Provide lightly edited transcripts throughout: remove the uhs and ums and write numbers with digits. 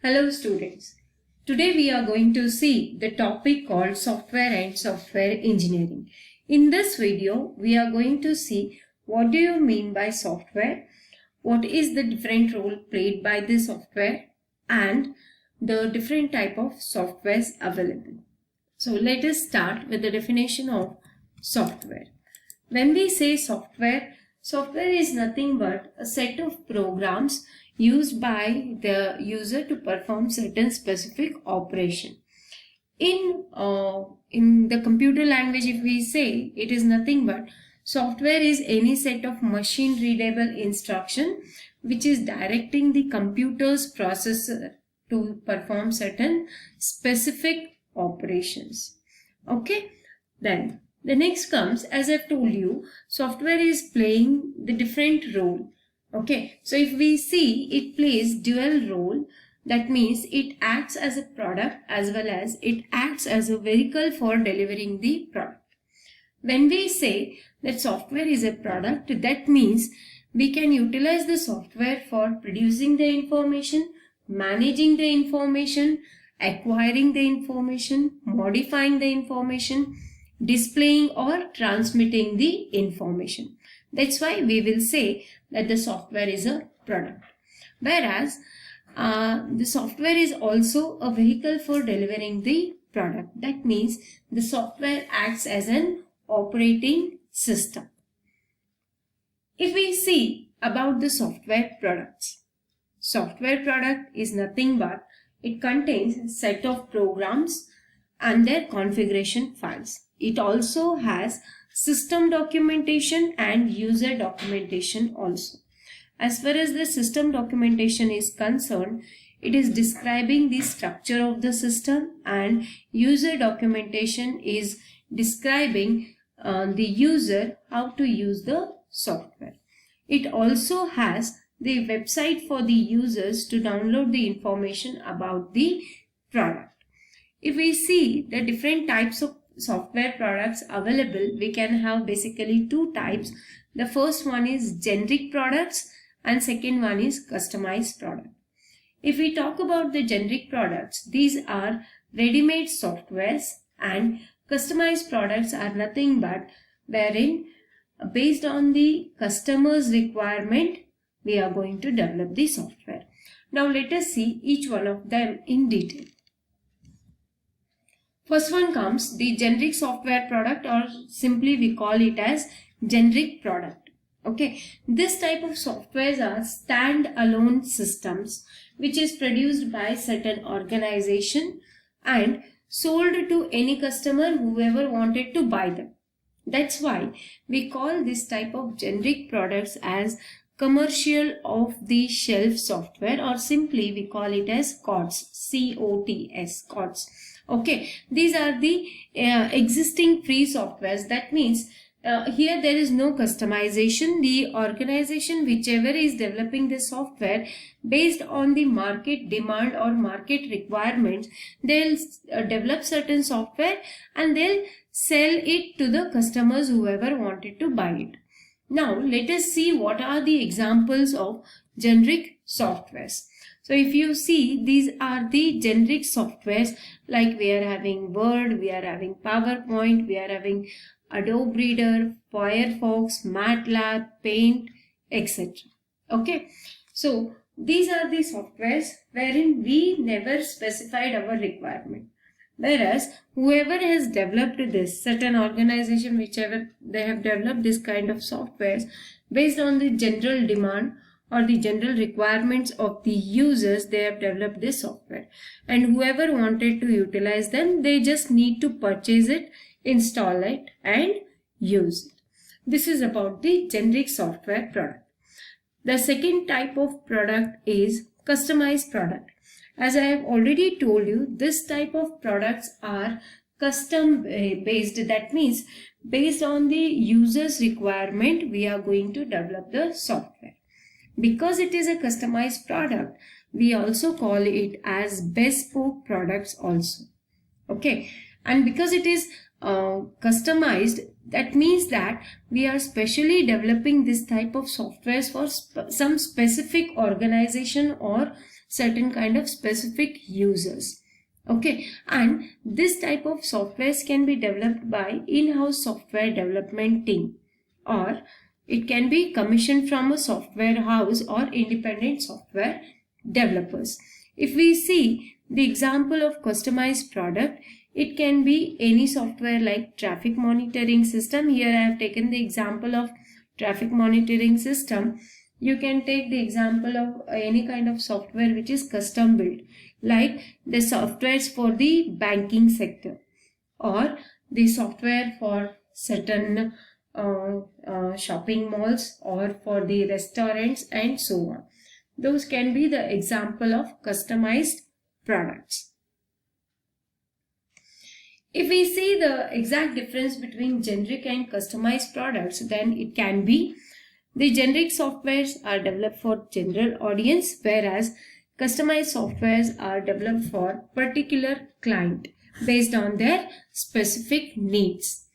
Hello students. Today we are going to see the topic called software and software engineering. In this video we are going to see what do you mean by software, what is the different role played by the software and the different type of softwares available. So let us start with the definition of software. When we say software is nothing but a set of programs used by the user to perform certain specific operation. In the computer language, if we say, it is nothing but software is any set of machine readable instruction which is directing the computer's processor to perform certain specific operations. Okay, then the next comes, as I've told you, software is playing the different role. Okay, so if we see, it plays dual role. That means it acts as a product as well as it acts as a vehicle for delivering the product. When we say that software is a product, that means we can utilize the software for producing the information, managing the information, acquiring the information, modifying the information, displaying or transmitting the information. That's why we will say that the software is a product. Whereas the software is also a vehicle for delivering the product. That means the software acts as an operating system. If we see about the software products, software product is nothing but it contains a set of programs and their configuration files. It also has system documentation and user documentation also. As far as the system documentation is concerned, it is describing the structure of the system, and user documentation is describing the user how to use the software. It also has the website for the users to download the information about the product. If we see the different types of software products available, we can have basically two types. The first one is generic products and second one is customized product. If we talk about the generic products, these are ready-made softwares, and customized products are nothing but wherein based on the customer's requirement we are going to develop the software. Now let us see each one of them in detail. First one comes the generic software product, or simply we call it as generic product. Okay, this type of softwares are stand-alone systems which is produced by certain organization and sold to any customer whoever wanted to buy them. That's why we call this type of generic products as commercial off-the-shelf software, or simply we call it as COTS, C-O-T-S, COTS. Okay, these are the existing free softwares. That means here there is no customization. The organization whichever is developing the software, based on the market demand or market requirements, they'll develop certain software and they'll sell it to the customers whoever wanted to buy it. Now let us see what are the examples of generic softwares. So if you see, these are the generic softwares, like we are having Word, we are having PowerPoint, we are having Adobe Reader, Firefox, MATLAB, Paint, etc. Okay, so these are the softwares wherein we never specified our requirement. Whereas whoever has developed this, certain organization whichever they have developed this kind of softwares, based on the general demand or the general requirements of the users, they have developed this software, and whoever wanted to utilize them, they just need to purchase it, install it and use it. This is about the generic software product. The second type of product is customized product. As I have already told you, this type of products are custom based. That means based on the user's requirement, we are going to develop the software. Because it is a customized product, we also call it as bespoke products also. Okay, and because it is customized, that means that we are specially developing this type of softwares for some specific organization or certain kind of specific users. Okay, and this type of softwares can be developed by in-house software development team, or it can be commissioned from a software house or independent software developers. If we see the example of customized product, it can be any software like traffic monitoring system. Here I have taken the example of traffic monitoring system. You can take the example of any kind of software which is custom built, like the softwares for the banking sector, or the software for certain shopping malls, or for the restaurants, and so on. Those can be the example of customized products. If we see the exact difference between generic and customized products, then it can be the generic softwares are developed for general audience, whereas customized softwares are developed for particular client based on their specific needs.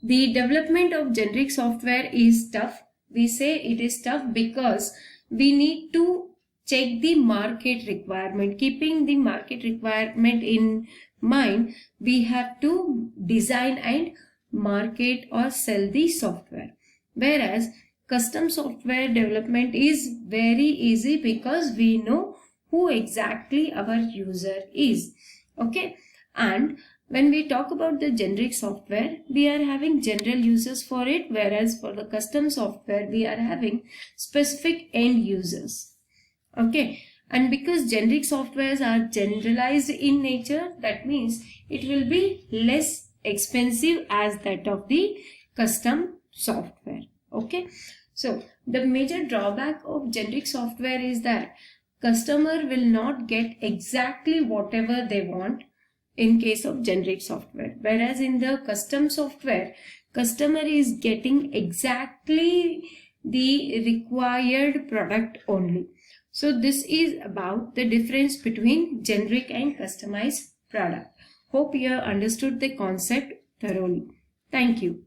The development of generic software is tough. We say it is tough because we need to check the market requirement. Keeping the market requirement in mind, we have to design and market or sell the software. Whereas custom software development is very easy because we know who exactly our user is. Okay, and when we talk about the generic software, we are having general users for it, whereas for the custom software, we are having specific end users. Okay, and because generic softwares are generalized in nature, that means it will be less expensive as that of the custom software. Okay, so the major drawback of generic software is that customer will not get exactly whatever they want in case of generic software, whereas in the custom software, customer is getting exactly the required product only. So this is about the difference between generic and customized product. Hope you have understood the concept thoroughly. Thank you.